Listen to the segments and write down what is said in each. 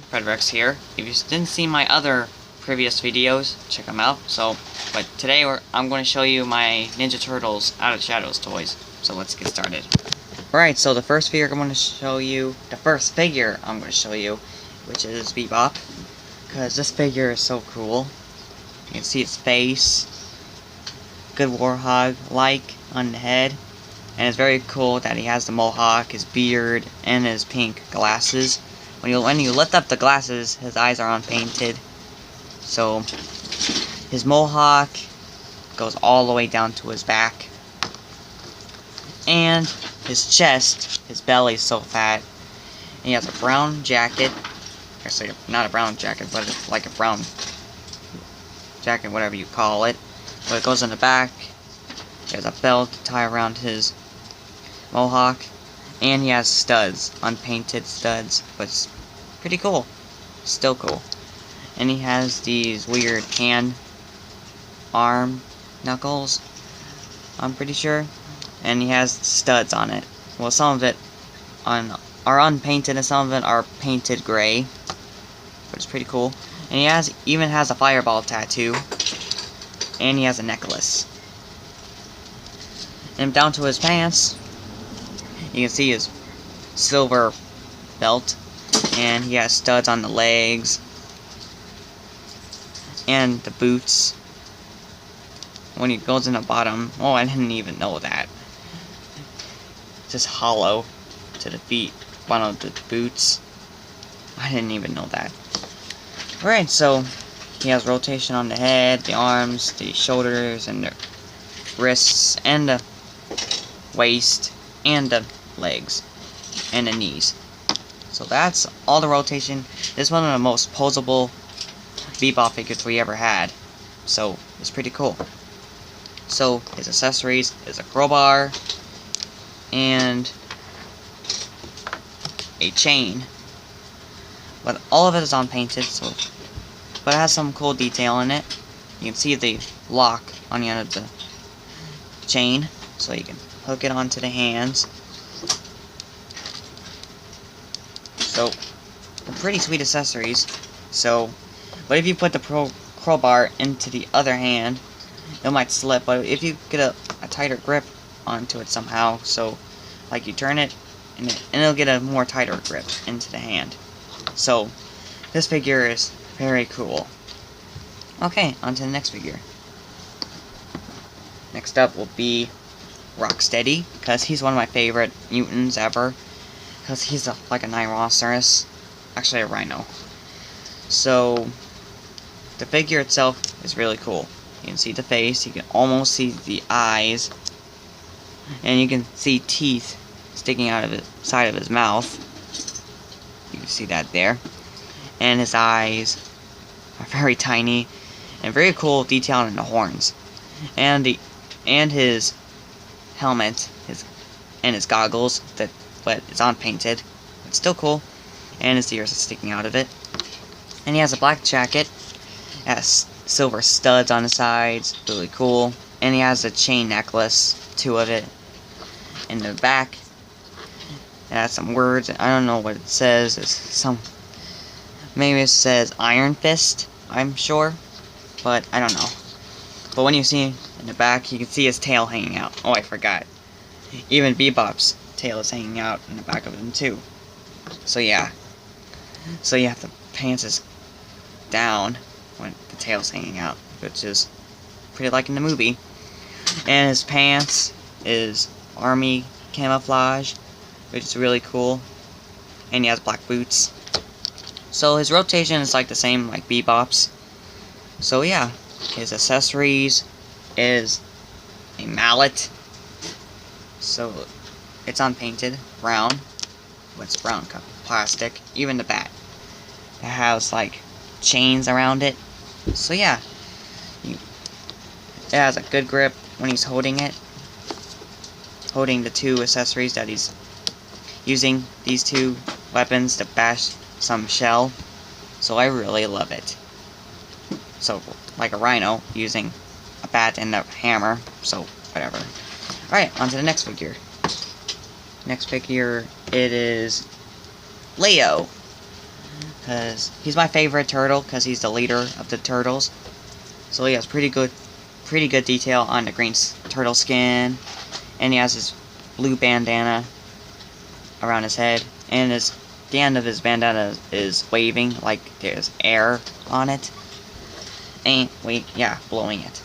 Frederick's here. If you didn't see my other previous videos, check them out. But today I'm going to show you my Ninja Turtles Out of Shadows toys. So let's get started. Alright, so the first figure I'm going to show you, which is Bebop. Because this figure is so cool. You can see his face. Good Warhog-like on the head. And it's very cool that he has the mohawk, his beard, and his pink glasses. When you lift up the glasses, his eyes are unpainted. So, his mohawk goes all the way down to his back. And his chest, his belly is so fat. And he has a brown jacket. Actually, not a brown jacket, but it's like a brown jacket, whatever you call it. But it goes in the back. He has a belt to tie around his mohawk. And he has studs, unpainted studs, but it's pretty cool. Still cool. And he has these weird hand, arm, knuckles, I'm pretty sure. And he has studs on it. Well, some of it are unpainted and some of it are painted gray. But it's pretty cool. And he even has a fireball tattoo. And he has a necklace. And down to his pants, you can see his silver belt. And he has studs on the legs. And the boots. When he goes in the bottom, oh, I didn't even know that. It's just hollow to the feet, bottom of the boots. I didn't even know that. Alright, so he has rotation on the head, the arms, the shoulders, and the wrists, and the waist, and the legs, and the knees. So that's all the rotation. This is one of the most posable Bebop figures we ever had. So it's pretty cool. So his accessories is a crowbar and a chain. But all of it is unpainted, but it has some cool detail in it. You can see the lock on the end of the chain, so you can hook it onto the hands. So, pretty sweet accessories. But if you put the crowbar into the other hand, it might slip. But if you get a tighter grip onto it somehow, so like you turn it, and it'll get a more tighter grip into the hand. So, this figure is very cool. Okay, on to the next figure. Next up will be Rocksteady, because he's one of my favorite mutants ever. Because he's like a rhinoceros. Actually, a rhino. So, the figure itself is really cool. You can see the face, you can almost see the eyes, and you can see teeth sticking out of the side of his mouth. You can see that there. And his eyes are very tiny, and very cool detail in the horns. And his helmet, and his goggles, but it's unpainted. It's still cool. And his ears are sticking out of it. And he has a black jacket. It has silver studs on the sides. Really cool. And he has a chain necklace, 2 of it. In the back, it has some words. I don't know what it says. Maybe it says Iron Fist, I'm sure. But I don't know. But when you see in the back, you can see his tail hanging out. Oh, I forgot. Even Bebop's tail is hanging out in the back of him too. So yeah. So you have the pants is down when the tail's hanging out, which is pretty like in the movie. And his pants is army camouflage, which is really cool. And he has black boots. So his rotation is like the same like Bebop's. So yeah, his accessories is a mallet. So it's unpainted, brown. But it's brown plastic. Even the bat. It has like chains around it. So yeah, it has a good grip when he's holding it. Holding the 2 accessories that he's using, these 2 weapons to bash some shell. So I really love it. So like a rhino using a bat and a hammer. So whatever. Alright, on to the next figure. Next figure, it is Leo. because he's my favorite turtle, because he's the leader of the turtles. So he has pretty good detail on the green turtle skin, and he has his blue bandana around his head, and the end of his bandana is waving like there's air on it, and blowing it.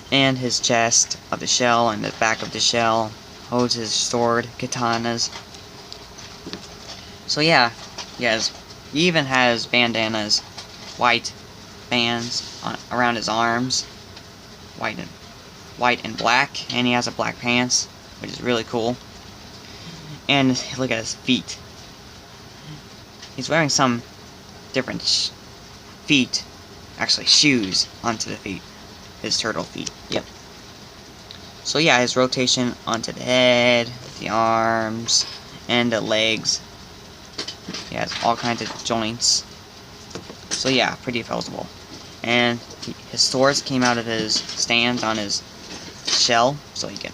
And his chest of the shell and the back of the shell holds his sword, katanas. So yeah, he even has bandanas, white bands around his arms, white and black, and he has a black pants, which is really cool. And look at his feet. He's wearing some different shoes onto the feet. His turtle feet. Yep. So yeah, his rotation onto the head, the arms, and the legs. He has all kinds of joints. So yeah, pretty flexible. And his swords came out of his stands on his shell, so you can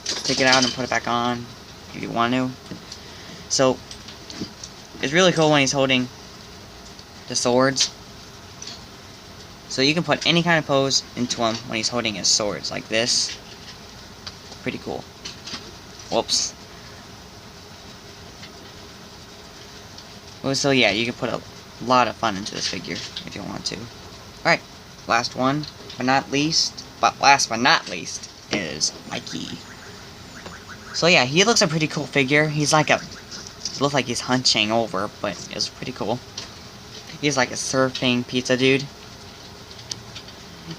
take it out and put it back on if you want to. So it's really cool when he's holding the swords. So you can put any kind of pose into him when he's holding his swords, like this. Pretty cool. Whoops. Well, so yeah, you can put a lot of fun into this figure if you want to. Alright, last but not least, is Mykey. So yeah, he looks a pretty cool figure. He's like looks like he's hunching over, but it's pretty cool. He's like a surfing pizza dude.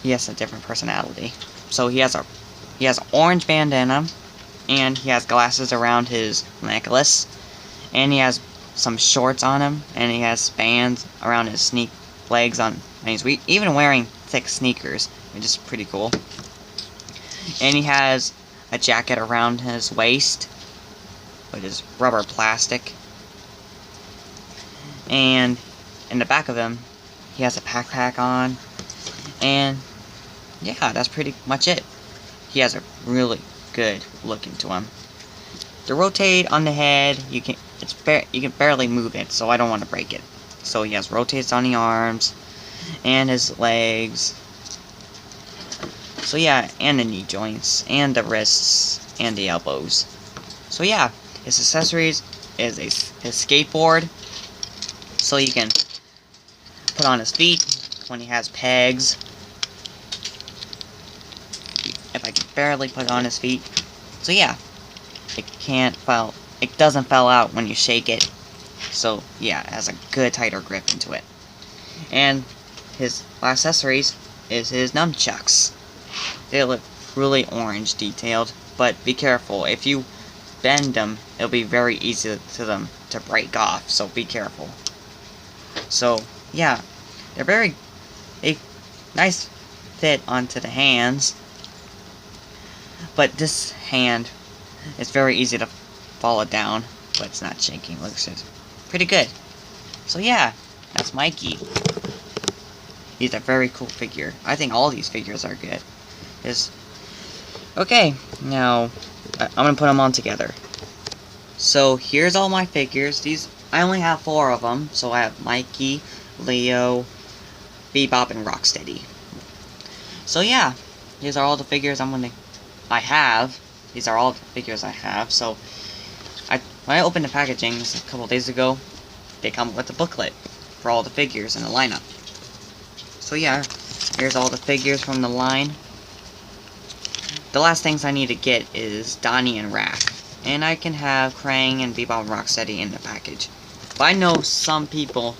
He has a different personality. So he has an orange bandana, and he has glasses around his necklace, and he has some shorts on him, and he has bands around his legs and he's even wearing thick sneakers, which is pretty cool. And he has a jacket around his waist, which is rubber plastic. And in the back of him, he has a backpack on. And yeah, that's pretty much it. He has a really good look into him. To rotate on the head, you can barely move it, so I don't want to break it. So he has rotates on the arms and his legs. So yeah, and the knee joints and the wrists and the elbows. So yeah, his accessories is his skateboard, so you can put on his feet when he has pegs. If I can barely put on his feet. So yeah, it doesn't fall out when you shake it. So yeah, it has a good tighter grip into it. And his accessories is his nunchucks. They look really orange detailed, but be careful. If you bend them, it'll be very easy for them to break off, so be careful. So yeah, they're a nice fit onto the hands, but this hand is very easy to fall it down, but it's not shaking. Looks pretty good. So yeah, that's Mykey. He's a very cool figure. I think all these figures are good. Okay, now I'm gonna put them on together. So here's all my figures. I only have 4 of them. So I have Mykey, Leo, Bebop, and Rocksteady. So yeah, these are all the figures I have. These are all the figures I have. So when I opened the packaging a couple days ago, they come with a booklet for all the figures in the lineup. So yeah, here's all the figures from the line. The last things I need to get is Donnie and Raph. And I can have Krang and Bebop and Rocksteady in the package. But I know some people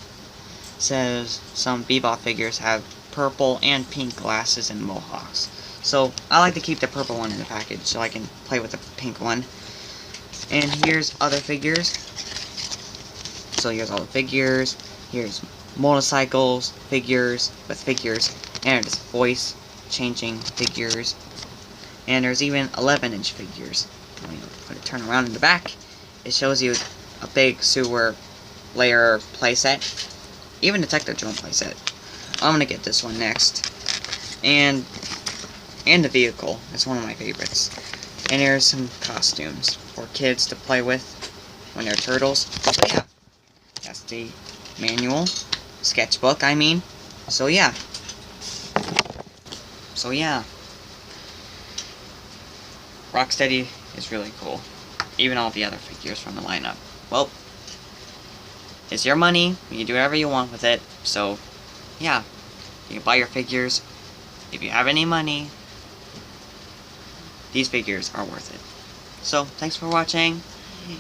says some Bebop figures have purple and pink glasses and mohawks. So I like to keep the purple one in the package so I can play with the pink one. And here's other figures. So here's all the figures. Here's motorcycles, figures, and there's voice changing figures. And there's even 11-inch figures. When you turn around in the back, it shows you a big sewer layer playset. Even Detective Drone playset. I'm gonna get this one next. And the vehicle. It's one of my favorites. And there's some costumes for kids to play with when they're turtles. So yeah, that's the manual, sketchbook, I mean. So yeah. Rocksteady is really cool. Even all the other figures from the lineup. Well, it's your money. You can do whatever you want with it. So, yeah. You can buy your figures. If you have any money, these figures are worth it. So, thanks for watching.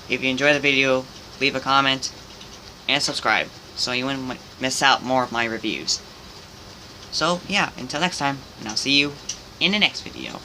If you enjoyed the video, leave a comment and subscribe so you wouldn't miss out more of my reviews. So, yeah, until next time, and I'll see you in the next video.